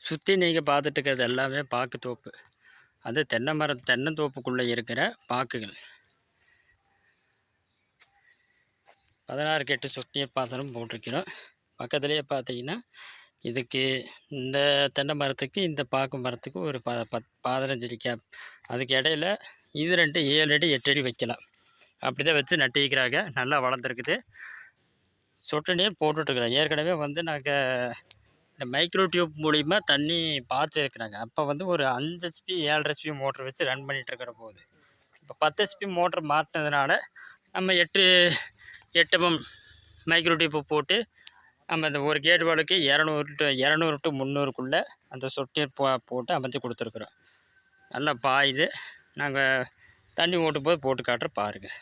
சுற்றி நீங்கள் பார்த்துட்டு இருக்கிறது எல்லாமே பாக்கு தோப்பு. அது தென்னந்தோப்புக்குள்ளே இருக்கிற பாக்குகள். 16 கெட்டு சொட்டுநீர் பாசனம் போட்டிருக்கிறோம். பக்கத்துலேயே பார்த்தீங்கன்னா இதுக்கு இந்த தென்னை மரத்துக்கு இந்த பாக்கு மரத்துக்கு ஒரு 15 அடி கேப். அதுக்கு இடையில இது 2 7 அடி 8 அடி வைக்கலாம். அப்படி தான் வச்சு நட்டிக்கிறாங்க. நல்லா வளர்ந்துருக்குது. சொட்டு நீர் போட்டுட்ருக்குறோம். ஏற்கனவே நாங்கள் இந்த மைக்ரோ டியூப் மூலிமா தண்ணி பாய்ச்சிருக்கிறாங்க. அப்போ ஒரு 5 HP 7 HP மோட்ரு வச்சு ரன் பண்ணிகிட்ருக்கிற போது இப்போ 10 HP மோட்ரு மாட்டினதுனால நம்ம 8 mm மைக்ரோ டியூப்பு போட்டு நம்ம இந்த ஒரு கேட் வாலுக்கு 200 to 300க்குள்ளே அந்த சொட்டு நீர் போட்டு அமைச்சு கொடுத்துருக்குறோம். நல்லா பாயுது. நாங்கள் தண்ணி ஓட்டும் போது போட்டு காட்டுற பாருங்கள்.